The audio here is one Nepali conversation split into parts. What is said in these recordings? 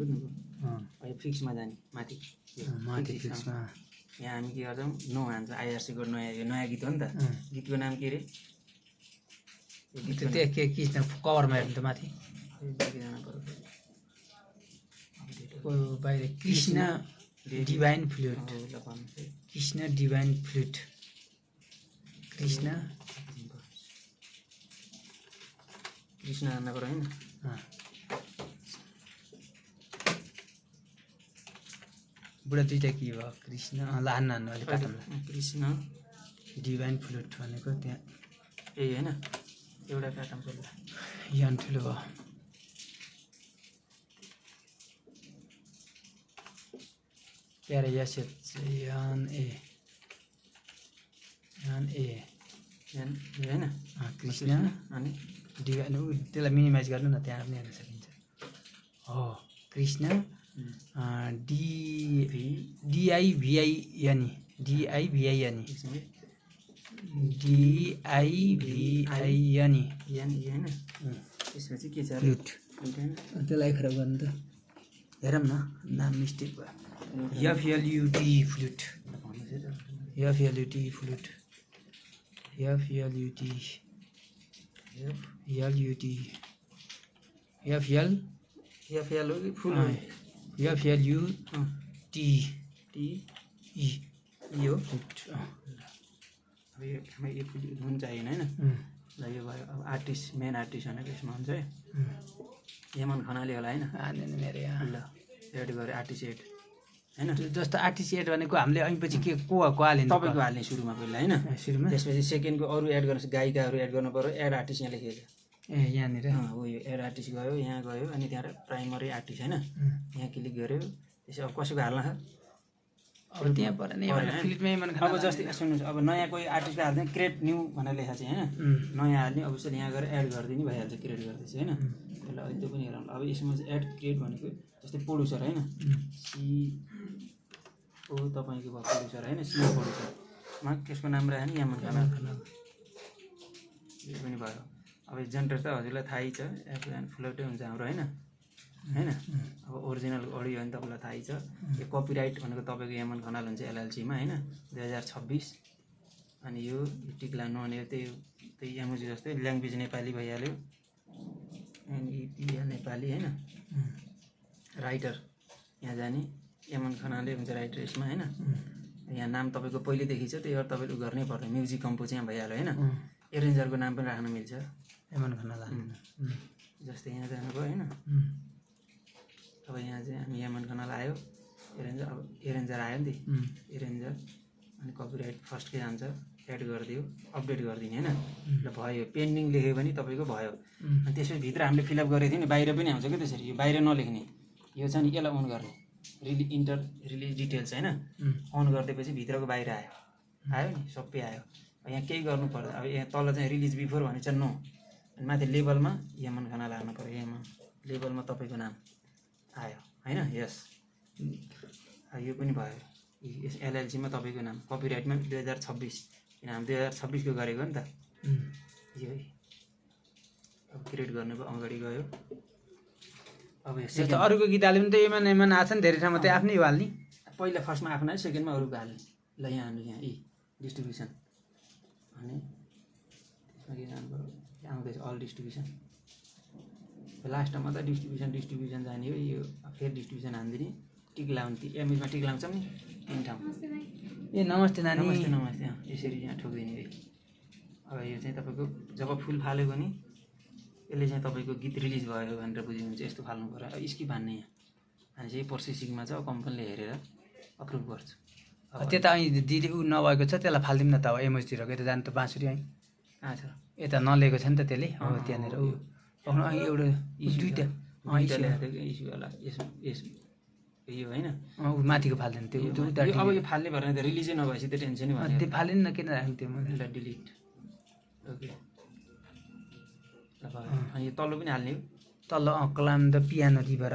बुझ्नुभयो अहिले फिक्समा जाने माथि फिक्समा यहाँ हामी के गर्छौँ नो हान्छ आइआरसीको नयाँ गीत हो नि त गीतको नाम के अरे त्यो के कभरमा हेर्नु त माथि बाहिर Krishna divine flute Krishna divine flute Krishna हान्न पर्यो होइन बुढा दुइटा के भयो कृष्ण हान्नु अलिक कृष्ण डिभाइन फ्लुट भनेको त्यहाँ यही होइन एउटा काटम पर्यो यहाँ ठुलो भयो क्या रे यस यान ए होइन कृष्ण अनि डिभाइन त्यसलाई मिनिमाइज गर्नु न त्यहाँ पनि हेर्न सकिन्छ हो कृष्ण डिआइभिआइएन डिआइभिआइएन डिआइभिआइएन होइन त्यसपछि के छ फ्लुट त्यसलाई खराब गर्नु त हेरौँ न नाम मिस्टेक भयो एफएलयुटी flute एफएलयुटी flute एफएलयुटी LUT FL FL हो कि फुल एफएलयुटी टी ई हो फ्लुट अब यो हुन चाहिएन होइन ल यो भयो अब आर्टिस्ट मेन आर्टिस्ट भनेको यसमा हुन्छ है यमन खनाली होला होइन मेरो ल एड गऱ्यो आर्टिस्ट एड होइन जस्तो आर्टिस्ट एड भनेको हामीले ऐपछि के को हाल्ने तपाईँको हाल्ने सुरुमा पहिला होइन सुरुमा त्यसपछि सेकेन्डको अरू एड गर्नु गायिकाहरू एड गर्नु पऱ्यो एड आर्टिस्ट यहाँ लेखिएको ए यहाँनिर हो यो एड आर्टिस्ट गयो यहाँ गयो अनि त्यहाँ प्राइमरी आर्टिस्ट होइन यहाँ क्लिक गऱ्यो त्यसो अब कसैको हाल्न अब त्यहाँ पर नै फिल्डमै मन अब जस्तै सुन्नुहोस् अब नयाँ कोही आर्टिस्टको हाल्दैन क्रिएट न्यू भनेर लेखा चाहिँ होइन नयाँ हाल्ने अब चाहिँ यहाँ गएर एड गरिदिने भइहाल्छ क्रिएट गर्दैछ होइन त्यसलाई अहिले त्यो पनि हेरौँ अब यसमा चाहिँ एड क्रिएट भनेको जस्तै प्रड्युसर होइन सिओ तपाईँको भयो प्रड्युसर होइन सिओ प्रड्युसरमा त्यसको नाम राख्यो नि यमन खनाल यो पनि भयो अब जेन्डर त हजुरलाई थाहै छ एफएन फ्लुटै हुन्छ हाम्रो होइन होइन अब ओरिजिनल अडियो भने तपाईँलाई थाहै छ यो कपिराइट भनेको तपाईँको यमन खनाल हुन्छ एलएलसीमा होइन 2026 अनि यो टिक्ला नहुने त्यही एमोजी जस्तै ल्याङ्ग्वेज नेपाली भइहाल्यो अनि नेपाली होइन राइटर यहाँ जाने यमन खनालले हुन्छ राइटर यसमा होइन यहाँ नाम तपाईँको पहिलेदेखि छ त्यही भएर तपाईँले गर्नै पर्ने म्युजिक कम्पोज यहाँ भइहाल्यो होइन एरेन्जरको नाम पनि राख्न मिल्छ यमन खनाल जस्तै यहाँ जानुभयो होइन अब यहाँ चाहिँ हामी यमन खनाल आयो एरेन्जर अब एरेन्जर आयो नि त एरेन्जर अनि कपिराइट फर्स्टकै जान्छ एड गरिदियो अपडेट गरिदिने होइन ल भयो पेन्डिङ लेख्यो भने तपाईँको भयो अनि त्यसपछि भित्र हामीले फिलअप गरेको थियो नि बाहिर पनि आउँछ क्या त्यसरी यो बाहिर नलेख्ने यो चाहिँ नि यसलाई अन गर्ने रिलिज डिटेल्स होइन अन गरिदिएपछि भित्रको बाहिर आयो नि सबै आयो यहाँ केही गर्नु पर्दैन अब यहाँ तल चाहिँ रिलिज बिफोर भने चाहिँ नो अनि माथि लेबलमा यमन खनाल हाल्नु पऱ्यो यमन लेबलमा तपाईँको नाम आयो होइन यस यो पनि भयो यस एलएलसीमा तपाईँको नाम कपिराइटमा 2026 किन हामी 2026 को गरेको नि त यो है अब क्रिएट गर्नुको अगाडि गयो अब यो अरूको गीत हाल्यो भने त यमन आएको छ नि धेरै ठाउँमा त आफ्नै हो हाल्ने पहिला फर्स्टमा आफ्नो हाल्यो सेकेन्डमा अरूको हाल्ने ल यहाँ हाल्नु यहाँ डिस्ट्रिब्युसन अनि त्यसमा के जानु पऱ्यो आउँदैछ अल डिस्ट्रिब्युसन लास्टमा त डिस्ट्रिब्युसन जाने हो यो फेरि डिस्ट्रिब्युसन हानिदिने टिक लाउने एमएजमा टिक लाउँछ नि 3 ठाउँ ए नमस्ते नानी नमस्ते यसरी यहाँ ठोकिदिने है अब यो चाहिँ तपाईँको जब फुल फाल्यो भने यसले चाहिँ तपाईँको गीत रिलिज भयो भनेर बुझिनुहुन्छ यस्तो फाल्नु पऱ्यो अब स्किप हान्ने यहाँ अनि चाहिँ प्रोसेसिङमा छ कम्पनीले हेरेर अप्रुभ गर्छ त्यो त अहिले दिदी ऊ नभएको छ त्यसलाई फालिदिउँ न त अब एमएचतिरको यता जानु त बाँसुरी है कहाँ छ यता नलिएको छ नि त त्यसले अब त्यहाँनिर ऊ एउटा दुईवटा इस्यु होला यो होइन माथिको फाल्दैन त्यो अब यो फाल्ने भएर त रिलिजै नभएपछि त टेन्सनै भयो त्यो फालेन न किन राख्नु त्यो ल डिलिट ओके अनि यो तल्लो पनि हाल्ने हो तल्लो क्लाम द पियानो रिभर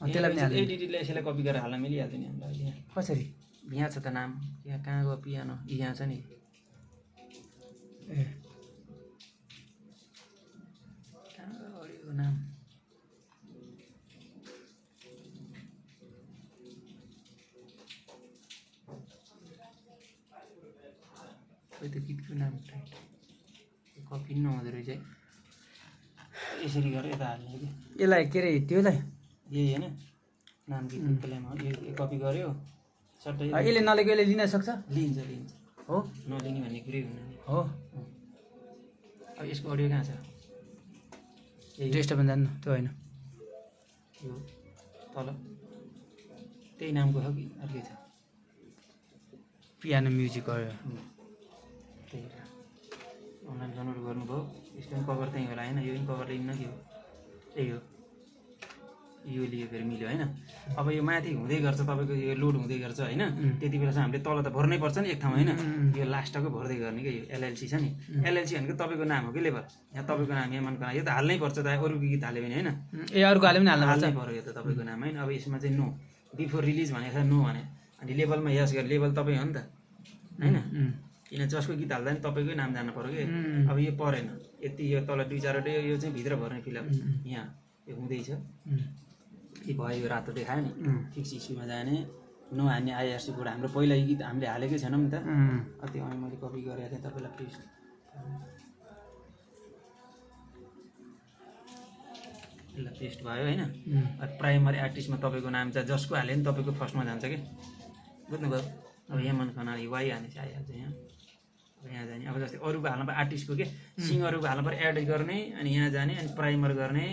त्यसलाई पनि हाल्ने एडिटले यसलाई कपी गरेर हाल्न मिलिहाल्छ नि हामीलाई यहाँ कसरी यहाँ छ त नाम यहाँ कहाँ गयो पियानो यहाँ छ नि ए कहाँ गयो अडियोको नाम खोइ त्यो गीतको नाम कपी नहुँदो रहेछ है यसरी गरेर यता हाल्ने कि यसलाई के अरे त्योलाई यही होइन नाम गीतको लाइनमा यो कपी गऱ्यो सट्टै यसले नलेको यसले लिन सक्छ लिन्छ हो नलिने भन्ने कुरै हुँदैन हो अब यसको अडियो कहाँ छ टेस्ट पनि जान्नु त्यो होइन यो तल त्यही नामको छ कि अर्कै छ पियानो म्युजिक गर्यो त्यही अनलाइन डाउनलोड गर्नुभयो यसको पनि कभर त्यहीँ होला होइन यो पनि कभर लिन्न कि हो त्यही हो यो लियो फेरि मिल्यो होइन अब यो माथि हुँदै गर्छ तपाईँको यो लोड हुँदै गर्छ होइन त्यति बेला चाहिँ हामीले तल त भर्नै पर्छ नि एक ठाउँ होइन यो लास्टको भर्दै गर्ने क्या यो एलएलसी छ नि एलएलसी भनेको तपाईँको नाम हो कि लेबर यहाँ तपाईँको नाम यमनको नाम यो त हाल्नै पर्छ त अरूको गीत हाल्यो भने होइन ए अरूको हाल्यो भने हाल्नै पऱ्यो यो त तपाईँको नाम होइन अब यसमा चाहिँ नो बिफोर रिलिज भनेको छ नो भने अनि लेबलमा यस गरे लेबल तपाईँ हो नि त होइन किन जसको गीत हाल्दा नि तपाईँकै नाम जानु पऱ्यो कि अब यो परेन यति यो तल 2-4वटा यो चाहिँ भित्र भर्ने फिलअप यहाँ यो हुँदैछ के भयो यो रातो देखायो नि फिक्स इस्युमा जाने नो हान्ने आइआरसी कोड हाम्रो पहिला गीत हामीले हालेकै छैनौँ नि त त्यो अनि मैले कपी गरेको थिएँ तपाईँलाई पेस्ट यसलाई पेस्ट भयो होइन प्राइमरी आर्टिस्टमा तपाईँको नाम चाहिँ जसको हाल्यो नि तपाईँको फर्स्टमा जान्छ कि बुझ्नुभयो अब यमन खनाल वाइ हाल्ने चाहिँ आइहाल्छ यहाँ अब यहाँ जाने अब जस्तै अरूको हाल्नु पर्यो आर्टिस्टको के सिङ्गरहरूको हाल्नु पर्यो एड गर्ने अनि यहाँ जाने अनि प्राइमर गर्ने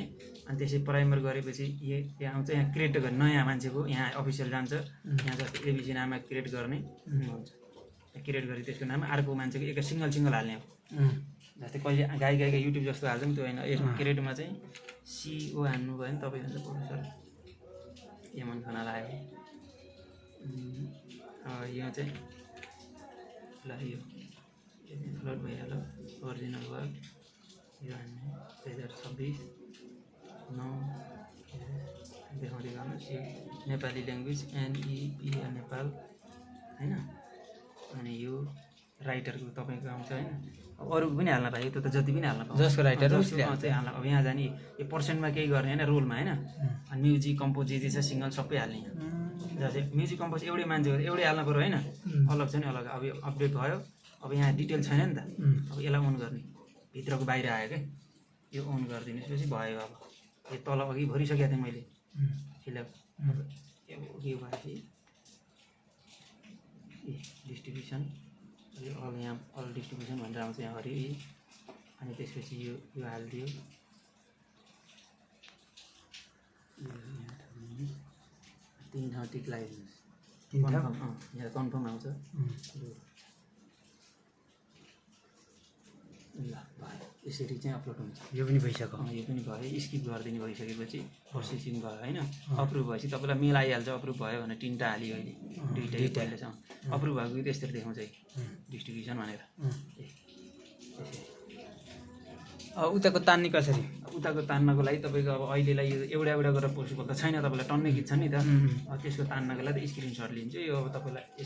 अनि त्यसै प्राइमर गरेपछि यहाँ आउँछ यहाँ क्रिएट गर्ने नयाँ मान्छेको यहाँ अफिसियल जान्छ यहाँ जस्तै एबिसी नाममा क्रिएट गर्ने हुन्छ क्रिएट गरे त्यसको नाम अर्को मान्छेको एक सिङ्गल हाल्ने हो जस्तै कहिले गाई युट्युब जस्तो हाल्छ नि त्यो होइन यसमा क्रिएटमा चाहिँ सिओ हान्नु भयो नि तपाईँ भन्छ प्रोफेसर यमन खनाल आयो यो चाहिँ ल यो अपलोड भइहाल्यो ओरिजिनल वर्क यो हान्ने 2026 9 देखाउँदै गर्नुहोस् यो नेपाली ल्याङ्ग्वेज एनइपिआर नेपाल होइन अनि यो राइटरको तपाईँको आउँछ होइन अब अरूको पनि हाल्न पायो त्यो त जति पनि हाल्न पाउँछ जसको राइटर चाहिँ हाल्न अब यहाँ जाने यो पर्सेन्टमा केही गर्ने होइन रोलमा होइन अनि म्युजिक कम्पोज जे छ सिङ्गल सबै हाल्ने यहाँ जस्तै म्युजिक कम्पोज एउटै मान्छे हो एउटै हाल्नु पऱ्यो होइन अलग छ नि अलग अब यो अपडेट भयो अब यहाँ डिटेल छैन नि त अब यसलाई अन गर्ने भित्रको बाहिर आयो क्या यो अन गरिदिनु त्यसपछि भयो अब यो तल अघि भरिसकेको थिएँ मैले फिलअप के भएपछि डिस्ट्रिब्युसन यो अल यहाँ अल डिस्ट्रिब्युसन भनेर आउँछ यहाँ हरि अनि त्यसपछि यो हालिदियो 3 ठाउँ टिक लगाइदिनुहोस् यहाँ कन्फर्म आउँछ ल भयो यसरी चाहिँ अपलोड हुन्छ यो पनि भइसक्यो यो पनि भयो स्किप गरिदिने भइसकेपछि प्रोसेसिङ भयो होइन अप्रुभ भएपछि तपाईँलाई मेल आइहाल्छ अप्रुभ भयो भने 3टा हाल्यो अहिले दुईवटा पहिलासम्म अप्रुभ भएको गीत यसरी देखाउँछ डिस्ट्रिब्युसन भनेर उताको तान्ने कसरी उताको तान्नको लागि तपाईँको अब अहिलेलाई यो एउटा गरेर पोसिबल त छैन तपाईँलाई टन्नै गीत छ नि त त्यसको तान्नको लागि त स्क्रिनसट लिन्छु यो अब तपाईँलाई